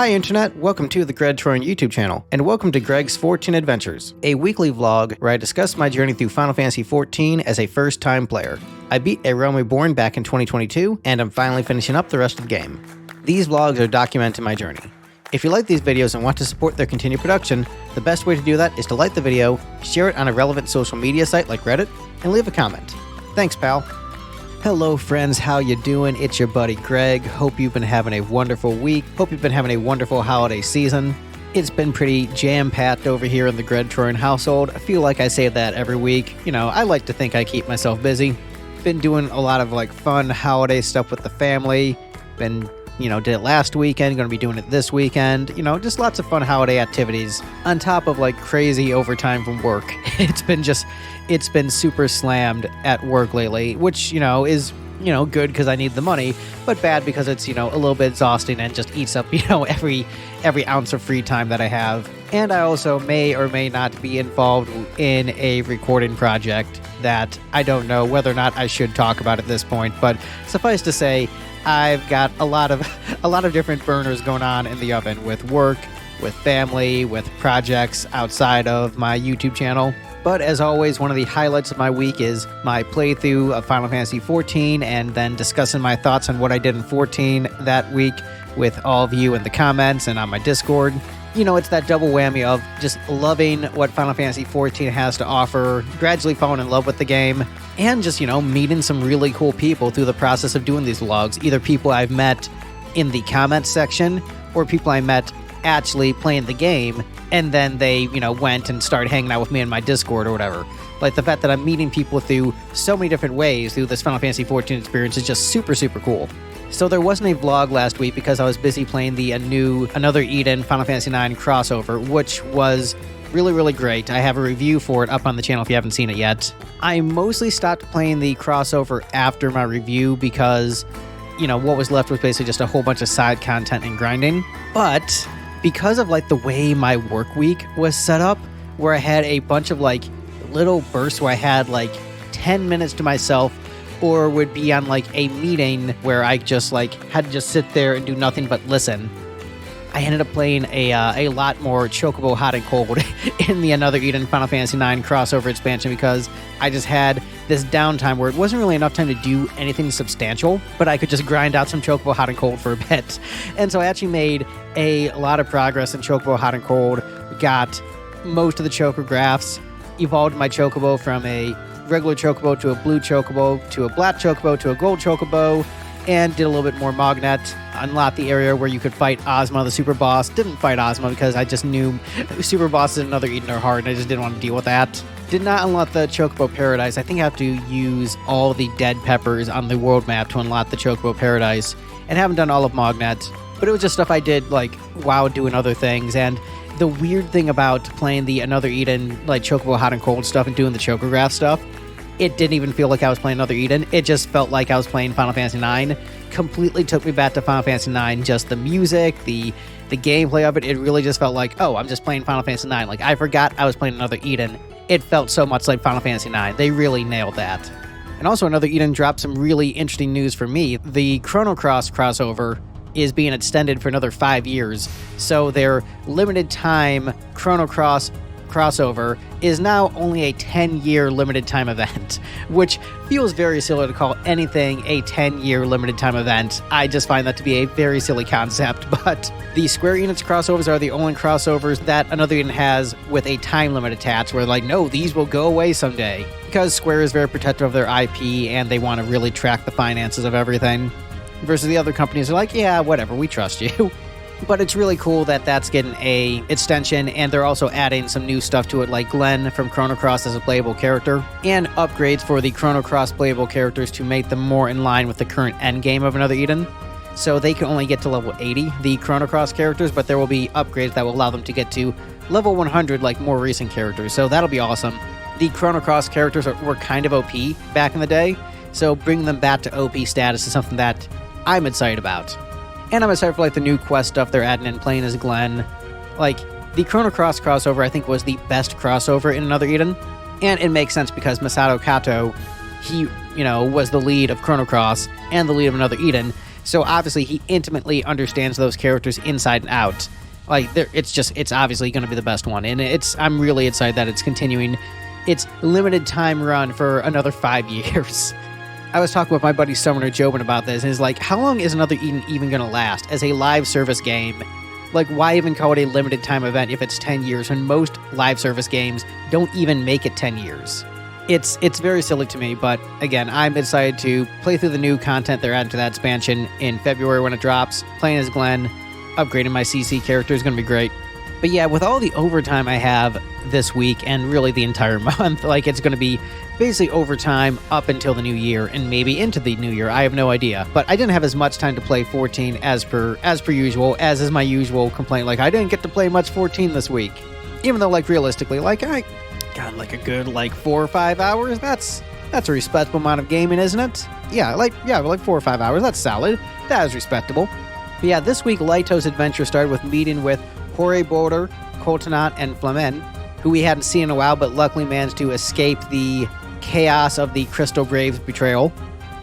Hi Internet, welcome to the Gregtroin YouTube channel, and welcome to Greg's 14 Adventures, a weekly vlog where I discuss my journey through Final Fantasy XIV as a first-time player. I beat A Realm Reborn back in 2022, and I'm finally finishing up the rest of the game. These vlogs are documenting my journey. If you like these videos and want to support their continued production, the best way to do that is to like the video, share it on a relevant social media site like Reddit, and leave a comment. Thanks, pal. Hello friends, how you doing? It's your buddy Greg. Hope you've been having a wonderful week. Hope you've been having a wonderful holiday season. It's been pretty jam-packed over here in the Gregtroin household. I feel like I say that every week. You know, I like to think I keep myself busy. Been doing a lot of fun holiday stuff with the family. Been, did it last weekend, gonna be doing it this weekend. Just lots of fun holiday activities on top of crazy overtime from work. It's been super slammed at work lately, which, is, good because I need the money, but bad because it's, a little bit exhausting and just eats up, every ounce of free time that I have. And I also may or may not be involved in a recording project that I don't know whether or not I should talk about at this point, but suffice to say, I've got a lot of different burners going on in the oven with work, with family, with projects outside of my YouTube channel. But as always, one of the highlights of my week is my playthrough of Final Fantasy XIV and then discussing my thoughts on what I did in 14 that week with all of you in the comments and on my Discord. It's that double whammy of just loving what Final Fantasy XIV has to offer, gradually falling in love with the game, and just, meeting some really cool people through the process of doing these vlogs. Either people I've met in the comments section or people I met actually playing the game, and then they, went and started hanging out with me in my Discord or whatever. Like, the fact that I'm meeting people through so many different ways through this Final Fantasy XIV experience is just super, super cool. So there wasn't a vlog last week because I was busy playing the Another Eden Final Fantasy IX crossover, which was really, really great. I have a review for it up on the channel if you haven't seen it yet. I mostly stopped playing the crossover after my review because, what was left was basically just a whole bunch of side content and grinding. But because of the way my work week was set up, where I had a bunch of little bursts where I had 10 minutes to myself, or would be on a meeting where I just had to just sit there and do nothing but listen, I ended up playing a lot more Chocobo Hot and Cold in the Another Eden Final Fantasy IX crossover expansion because I just had this downtime where it wasn't really enough time to do anything substantial, but I could just grind out some Chocobo Hot and Cold for a bit. And so I actually made a lot of progress in Chocobo Hot and Cold, got most of the chocographs, evolved my Chocobo from a regular Chocobo to a blue Chocobo to a black Chocobo to a gold Chocobo, and did a little bit more Mognet, unlocked the area where you could fight Ozma, the super boss. Didn't fight Ozma because I just knew super bosses in Another Eden are hard and I just didn't want to deal with that. Did not unlock the Chocobo Paradise. I think I have to use all the dead peppers on the world map to unlock the Chocobo Paradise, and haven't done all of Mognet, but it was just stuff I did while doing other things. And the weird thing about playing the Another Eden Chocobo Hot and Cold stuff and doing the chocograph stuff, it didn't even feel like I was playing Another Eden. It just felt like I was playing Final Fantasy IX. Completely took me back to Final Fantasy IX. Just the music, the gameplay of it, it really just felt like, oh, I'm just playing Final Fantasy IX. I forgot I was playing Another Eden. It felt so much like Final Fantasy IX. They really nailed that. And also Another Eden dropped some really interesting news for me. The Chrono crossover is being extended for another 5 years. So their limited time Chrono crossover is now only a 10-year limited time event, which feels very silly to call anything a 10-year limited time event. I just find that to be a very silly concept, but the Square Enix crossovers are the only crossovers that Another Eden has with a time limit attached, where no, these will go away someday, because Square is very protective of their IP and they want to really track the finances of everything, versus the other companies are yeah, whatever, we trust you. But it's really cool that that's getting a extension, and they're also adding some new stuff to it, like Glenn from Chrono Cross as a playable character, and upgrades for the Chrono Cross playable characters to make them more in line with the current endgame of Another Eden. So they can only get to level 80, the Chrono Cross characters, but there will be upgrades that will allow them to get to level 100 like more recent characters, so that'll be awesome. The Chrono Cross characters were kind of OP back in the day, so bringing them back to OP status is something that I'm excited about. And I'm excited for the new quest stuff they're adding in, playing as Glenn. The Chrono Cross crossover I think was the best crossover in Another Eden. And it makes sense because Masato Kato, he, was the lead of Chrono Cross and the lead of Another Eden. So obviously he intimately understands those characters inside and out. Like, it's obviously going to be the best one. And I'm really excited that it's continuing its limited time run for another 5 years. I was talking with my buddy Summoner Jobin about this, and he's like, how long is Another Eden even going to last as a live service game? Like, why even call it a limited time event if it's 10 years when most live service games don't even make it 10 years? It's very silly to me, but again, I'm excited to play through the new content they're adding to that expansion in February when it drops. Playing as Glenn, upgrading my CC character is going to be great. But yeah, with all the overtime I have this week and really the entire month, like, it's going to be basically overtime up until the new year and maybe into the new year. I have no idea. But I didn't have as much time to play 14 as per usual, as is my usual complaint. Like, I didn't get to play much 14 this week. Even though, like, realistically, like, I got like a good, like, 4 or 5 hours. That's a respectable amount of gaming, isn't it? Yeah, like 4 or 5 hours. That's solid. That is respectable. But yeah, this week, Laito's adventure started with meeting with Hore Boulder, Coltonat, and Flamen, who we hadn't seen in a while, but luckily managed to escape the chaos of the Crystal Graves betrayal.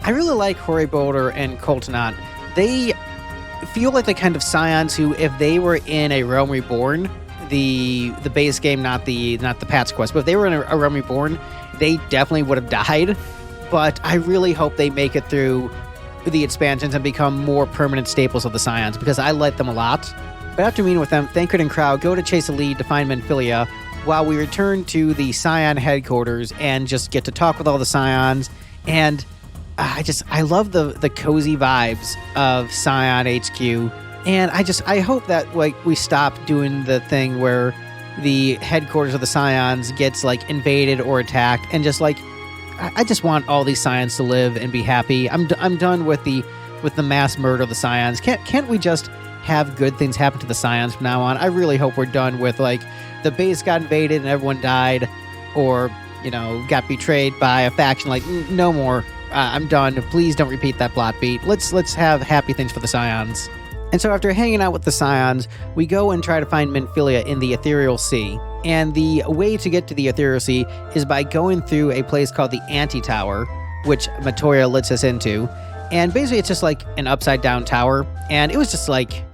I really like Hore Boulder and Coltonat. They feel like the kind of Scions who, if they were in a Realm Reborn, the base game, not the Pat's Quest, but if they were in a Realm Reborn, they definitely would have died. But I really hope they make it through the expansions and become more permanent staples of the Scions, because I like them a lot. But after meeting with them, Thancred and Crow go to chase a lead to find Menphilia, while we return to the Scion headquarters and just get to talk with all the Scions. And I love the cozy vibes of Scion HQ. And I hope that, like, we stop doing the thing where the headquarters of the Scions gets, like, invaded or attacked, and just, like, I just want all these Scions to live and be happy. I'm done with the mass murder of the Scions. Can't we just have good things happen to the Scions from now on? I really hope we're done with, like, the base got invaded and everyone died, or, you know, got betrayed by a faction. Like, no more. I'm done. Please don't repeat that plot beat. Let's have happy things for the Scions. And so after hanging out with the Scions, we go and try to find Menphilia in the Ethereal Sea. And the way to get to the Ethereal Sea is by going through a place called the Antitower, which Matoria lets us into. And basically it's just like an upside down tower. And it was just like,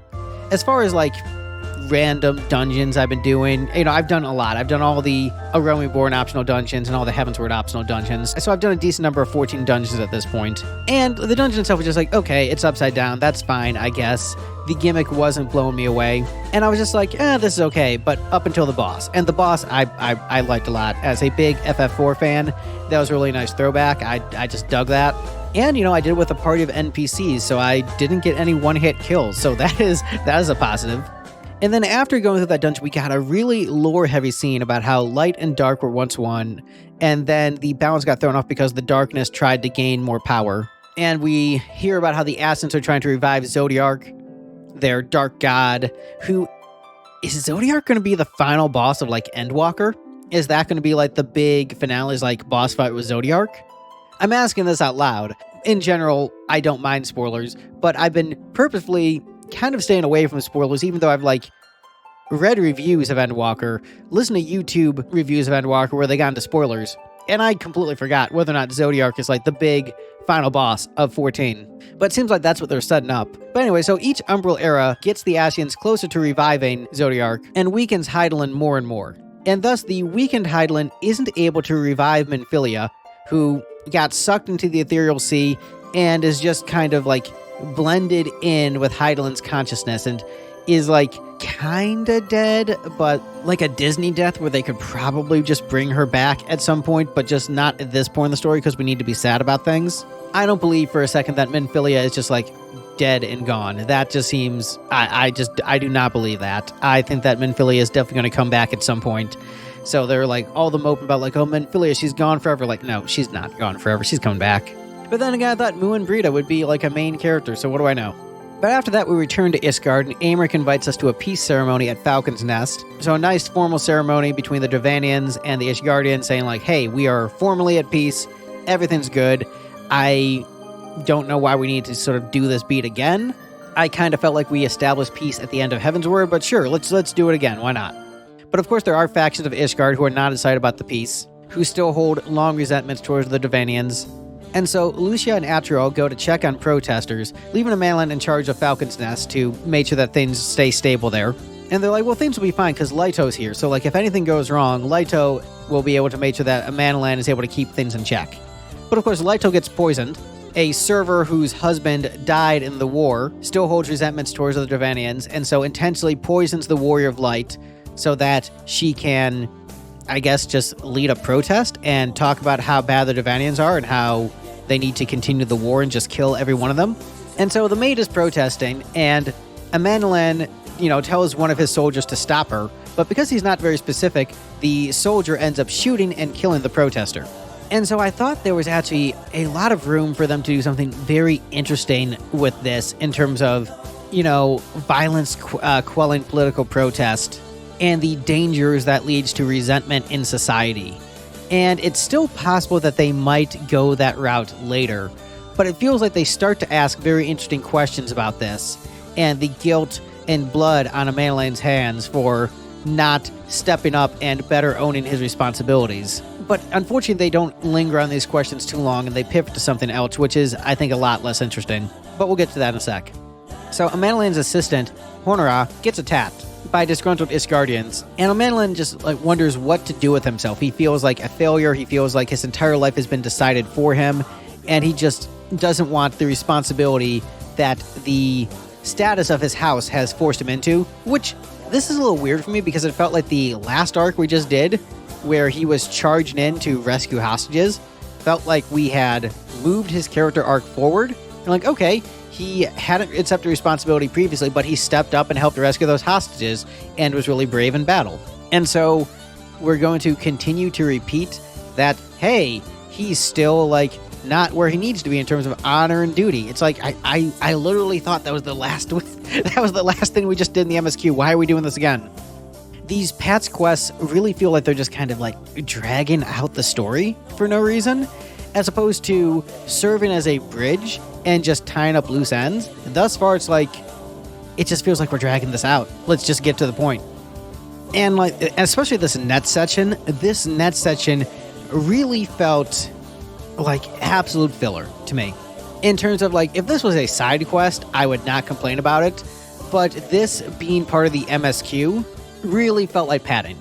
as far as like random dungeons I've been doing, you know, I've done a lot. I've done all the A Realm Reborn optional dungeons and all the Heavensward optional dungeons. So I've done a decent number of 14 dungeons at this point. And the dungeon itself was just like, okay, it's upside down. That's fine, I guess. The gimmick wasn't blowing me away. And I was just like, this is okay. But up until the boss. And the boss I liked a lot. As a big FF4 fan, that was a really nice throwback. I just dug that. And, you know, I did it with a party of NPCs, so I didn't get any one-hit kills. So that is a positive. And then after going through that dungeon, we got a really lore-heavy scene about how light and dark were once one, and then the balance got thrown off because the darkness tried to gain more power. And we hear about how the Ascents are trying to revive Zodiark, their dark god, who... Is Zodiark going to be the final boss of, like, Endwalker? Is that going to be, like, the big finale, like, boss fight with Zodiark? I'm asking this out loud. In general, I don't mind spoilers, but I've been purposefully kind of staying away from spoilers, even though I've, like, read reviews of Endwalker, listened to YouTube reviews of Endwalker where they got into spoilers, and I completely forgot whether or not Zodiark is, like, the big final boss of 14. But it seems like that's what they're setting up. But anyway, so each Umbral era gets the Ascians closer to reviving Zodiark, and weakens Hydaelyn more and more. And thus, the weakened Hydaelyn isn't able to revive Menphilia, who got sucked into the Ethereal Sea and is just kind of, like, blended in with Hydaelyn's consciousness and is, like, kinda dead, but like a Disney death where they could probably just bring her back at some point, but just not at this point in the story because we need to be sad about things. I don't believe for a second that Menphilia is just, like, dead and gone. That just seems... I do not believe that. I think that Menphilia is definitely going to come back at some point. So they're, like, all the moping about, like, oh, Menphilia, she's gone forever. Like, no, she's not gone forever. She's coming back. But then again, I thought Mu and Brita would be, like, a main character, so what do I know? But after that, we return to Isgard, and Aymeric invites us to a peace ceremony at Falcon's Nest. So a nice formal ceremony between the Dravanians and the Ishgardians saying, like, hey, we are formally at peace. Everything's good. I don't know why we need to sort of do this beat again. I kind of felt like we established peace at the end of Heavensward, but sure, let's do it again. Why not? But of course, there are factions of Ishgard who are not excited about the peace, who still hold long resentments towards the Dravanians. And so Lucia and Atriel go to check on protesters, leaving Amandaline in charge of Falcon's Nest to make sure that things stay stable there. And they're like, well, things will be fine because Lito's here. So, like, if anything goes wrong, Lito will be able to make sure that Amandaline is able to keep things in check. But, of course, Lito gets poisoned. A server whose husband died in the war still holds resentments towards the Dravanians, and so intentionally poisons the Warrior of Light so that she can, I guess, just lead a protest and talk about how bad the Dravanians are and how they need to continue the war and just kill every one of them. And so the maid is protesting, and Amandaline, tells one of his soldiers to stop her, but because he's not very specific, the soldier ends up shooting and killing the protester. And so I thought there was actually a lot of room for them to do something very interesting with this in terms of, violence quelling political protest and the dangers that leads to resentment in society. And it's still possible that they might go that route later, but it feels like they start to ask very interesting questions about this and the guilt and blood on Amandaline's hands for not stepping up and better owning his responsibilities. But unfortunately, they don't linger on these questions too long, and they pivot to something else, which is, I think, a lot less interesting. But we'll get to that in a sec. So Amandaline's assistant, Honora, gets attacked by disgruntled Ishgardians, and Amandaline just wonders what to do with himself. He feels like a failure. He feels like his entire life has been decided for him, and he just doesn't want the responsibility that the status of his house has forced him into, which this is a little weird for me because it felt like the last arc we just did, where he was charging in to rescue hostages, felt like we had moved his character arc forward. And okay, he hadn't accepted responsibility previously, but he stepped up and helped rescue those hostages and was really brave in battle. And so we're going to continue to repeat that, hey, he's still not where he needs to be in terms of honor and duty. It's like I literally thought that was the last thing we just did in the MSQ. Why are we doing this again? These Pat's quests really feel like they're just kind of dragging out the story for no reason, as opposed to serving as a bridge and just tying up loose ends. Thus far, it's it just feels like we're dragging this out. Let's just get to the point. And especially this net section really felt like absolute filler to me. In terms of if this was a side quest, I would not complain about it, but this being part of the MSQ really felt like padding.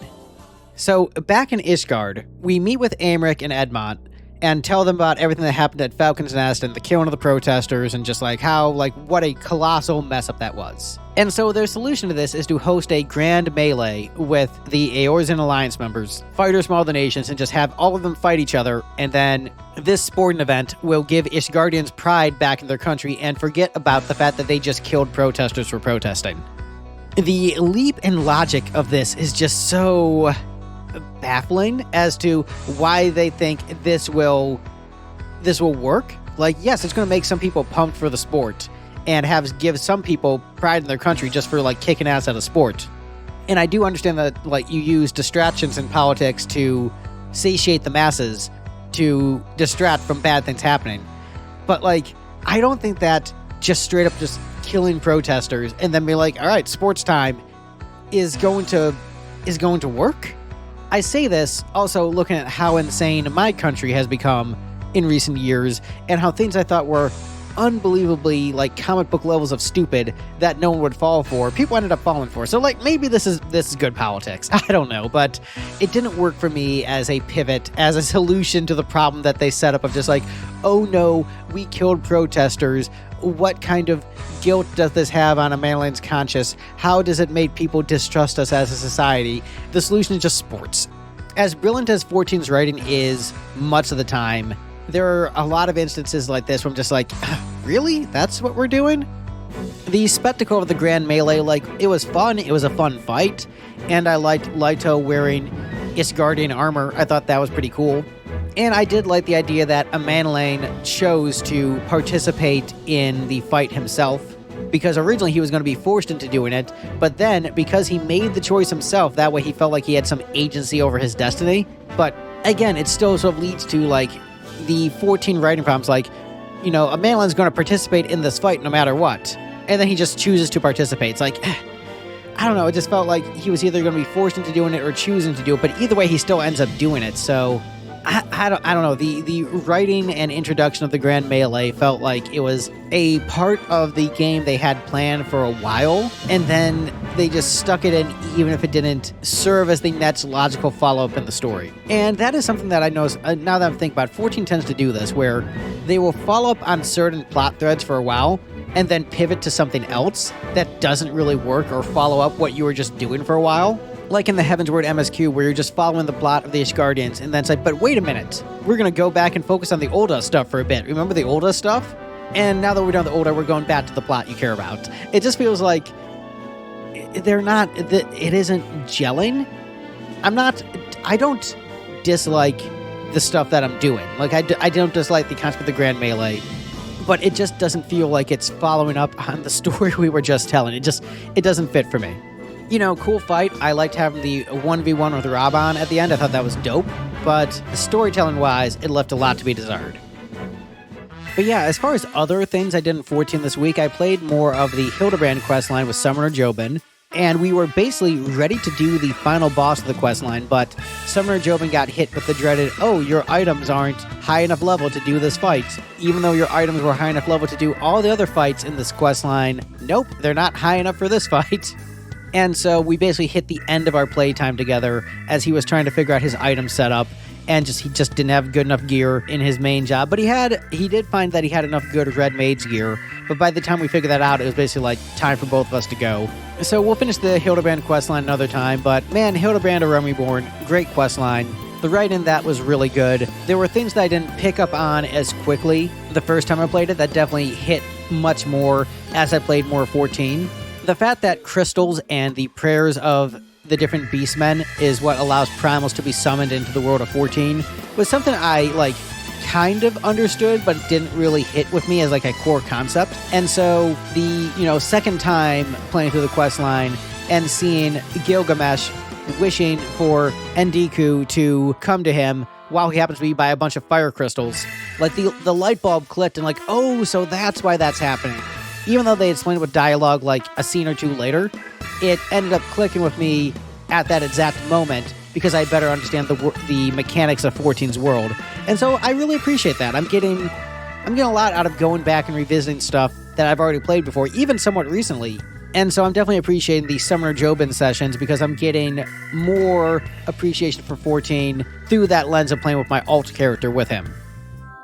So back in Ishgard, we meet with Amric and Edmont and tell them about everything that happened at Falcon's Nest and the killing of the protesters and just how what a colossal mess up that was. And so their solution to this is to host a grand melee with the Eorzean Alliance members, fighters from all the nations, and just have all of them fight each other, and then this sporting event will give Ishgardians pride back in their country and forget about the fact that they just killed protesters for protesting. The leap in logic of this is just so baffling as to why they think this will work. Yes, it's going to make some people pumped for the sport and give some people pride in their country just for kicking ass at a sport. And I do understand that you use distractions in politics to satiate the masses, to distract from bad things happening. But I don't think that just straight up just killing protesters and then be all right, sports time is going to work. I say this also looking at how insane my country has become in recent years and how things I thought were unbelievably comic book levels of stupid that no one would fall for, people ended up falling for. So maybe this is good politics. I don't know, but it didn't work for me as a pivot, as a solution to the problem that they set up of just oh no, we killed protesters. What kind of guilt does this have on Amandaline's conscience? How does it make people distrust us as a society? The solution is just sports. As brilliant as 14's writing is much of the time, there are a lot of instances like this where I'm just really? That's what we're doing? The spectacle of the grand melee, it was fun. It was a fun fight. And I liked Lito wearing Ishgardian armor. I thought that was pretty cool. And I did like the idea that Amandaline chose to participate in the fight himself, because originally he was going to be forced into doing it, but then because he made the choice himself, that way he felt like he had some agency over his destiny. But again, it still sort of leads to the 14 writing problems, Amandaline's going to participate in this fight no matter what, and then he just chooses to participate. It's I don't know, it just felt like he was either going to be forced into doing it or choosing to do it, but either way he still ends up doing it. So I don't know. The writing and introduction of the Grand Melee felt like it was a part of the game they had planned for a while, and then they just stuck it in even if it didn't serve as the next logical follow-up in the story. And that is something that I noticed, now that I'm thinking about it, 14 tends to do this, where they will follow up on certain plot threads for a while, and then pivot to something else that doesn't really work or follow up what you were just doing for a while. Like in the Heavensward MSQ, where you're just following the plot of the Ishgardians, and then it's like, but wait a minute, we're going to go back and focus on the Ulda stuff for a bit. Remember the Ulda stuff? And now that we're done with the Ulda, we're going back to the plot you care about. It just feels like it isn't gelling. I don't dislike the stuff that I'm doing. Like, I don't dislike the concept of the Grand Melee, but it just doesn't feel like it's following up on the story we were just telling. It doesn't fit for me. You know, cool fight. I liked having the 1v1 with Raban at the end. I thought that was dope, but storytelling-wise, it left a lot to be desired. But yeah, as far as other things I did in 14 this week, I played more of the Hildebrand questline with Summoner Jobin, and we were basically ready to do the final boss of the questline, but Summoner Jobin got hit with the dreaded, oh, your items aren't high enough level to do this fight. Even though your items were high enough level to do all the other fights in this questline, nope, they're not high enough for this fight. And so we basically hit the end of our playtime together as he was trying to figure out his item setup, and he just didn't have good enough gear in his main job. But he did find that he had enough good Red Maid's gear. But by the time we figured that out, it was basically like time for both of us to go. So we'll finish the Hildebrand questline another time. But man, Hildebrand: A Realm Reborn, great questline. The writing in that was really good. There were things that I didn't pick up on as quickly the first time I played it that definitely hit much more as I played more 14. The fact that crystals and the prayers of the different beastmen is what allows primals to be summoned into the world of 14 was something I, kind of understood, but it didn't really hit with me as, a core concept. And so the, second time playing through the quest line and seeing Gilgamesh wishing for Endiku to come to him while he happens to be by a bunch of fire crystals, the light bulb clicked and oh, so that's why that's happening. Even though they explained it with dialogue a scene or two later, it ended up clicking with me at that exact moment because I better understand the mechanics of 14's world. And so I really appreciate that. I'm getting a lot out of going back and revisiting stuff that I've already played before, even somewhat recently. And so I'm definitely appreciating the Summoner Jobin sessions because I'm getting more appreciation for 14 through that lens of playing with my alt character with him.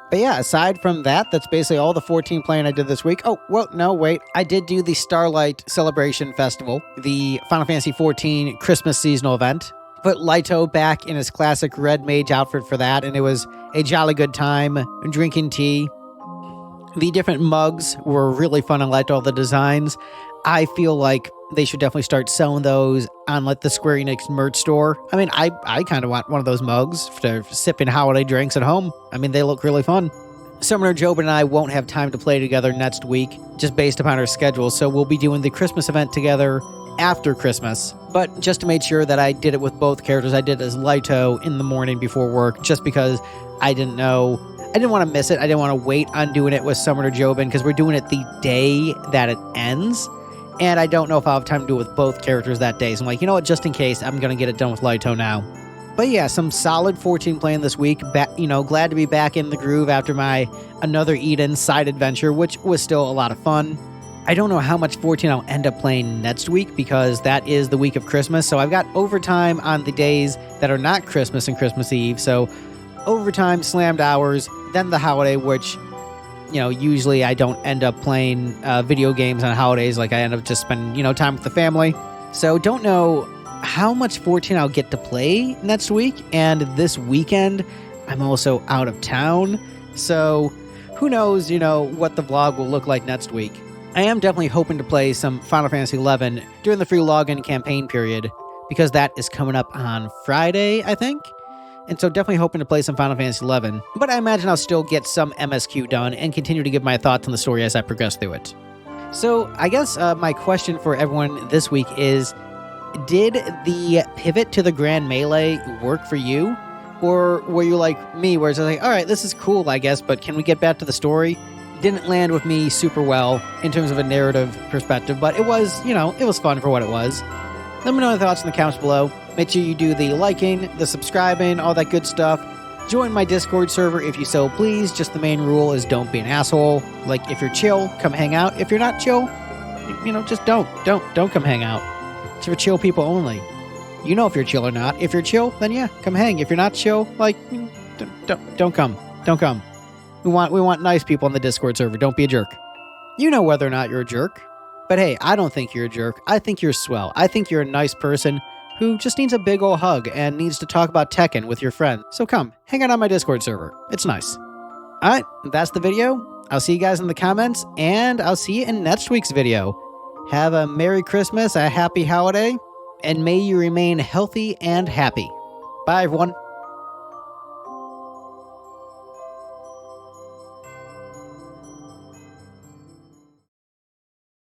But yeah, aside from that, that's basically all the 14 playing I did this week. Oh, well, no, wait. I did do the Starlight Celebration Festival, the Final Fantasy XIV Christmas seasonal event. Put Lighto back in his classic red mage outfit for that, and it was a jolly good time drinking tea. The different mugs were really fun. I liked all the designs. I feel like they should definitely start selling those on the Square Enix merch store. I mean, I kind of want one of those mugs for sipping holiday drinks at home. I mean, they look really fun. Summoner Jobin and I won't have time to play together next week, just based upon our schedule, so we'll be doing the Christmas event together after Christmas. But just to make sure that I did it with both characters, I did it as Lighto in the morning before work, just because I didn't want to miss it. I didn't want to wait on doing it with Summoner Jobin, because we're doing it the day that it ends. And I don't know if I'll have time to do it with both characters that day. So I'm like, you know what, just in case, I'm going to get it done with Lighto now. But yeah, some solid 14 playing this week. Glad to be back in the groove after my Another Eden side adventure, which was still a lot of fun. I don't know how much 14 I'll end up playing next week because that is the week of Christmas. So I've got overtime on the days that are not Christmas and Christmas Eve. So overtime, slammed hours, then the holiday, which... usually I don't end up playing video games on holidays. I end up just spending, time with the family. So don't know how much 14 I'll get to play next week. And this weekend, I'm also out of town. So who knows, what the vlog will look like next week. I am definitely hoping to play some Final Fantasy XI during the free login campaign period, because that is coming up on Friday, I think. And so definitely hoping to play some Final Fantasy XI. But I imagine I'll still get some MSQ done and continue to give my thoughts on the story as I progress through it. So I guess my question for everyone this week is, did the pivot to the Grand Melee work for you? Or were you like me, where it's all right, this is cool, I guess, but can we get back to the story? Didn't land with me super well in terms of a narrative perspective, but it was, it was fun for what it was. Let me know your thoughts in the comments below. Make sure you do the liking, the subscribing, all that good stuff. Join my Discord server if you so please. Just the main rule is don't be an asshole. Like, if you're chill, come hang out. If you're not chill, you know, just don't come hang out. It's for chill people only. You know if you're chill or not. If you're chill, then yeah, come hang. If you're not chill, like, don't come. Don't come. We want nice people on the Discord server. Don't be a jerk. You know whether or not you're a jerk. But hey, I don't think you're a jerk. I think you're swell. I think you're a nice person who just needs a big ol' hug and needs to talk about Tekken with your friend. So come, hang out on my Discord server. It's nice. Alright, that's the video. I'll see you guys in the comments, and I'll see you in next week's video. Have a Merry Christmas, a Happy Holiday, and may you remain healthy and happy. Bye, everyone.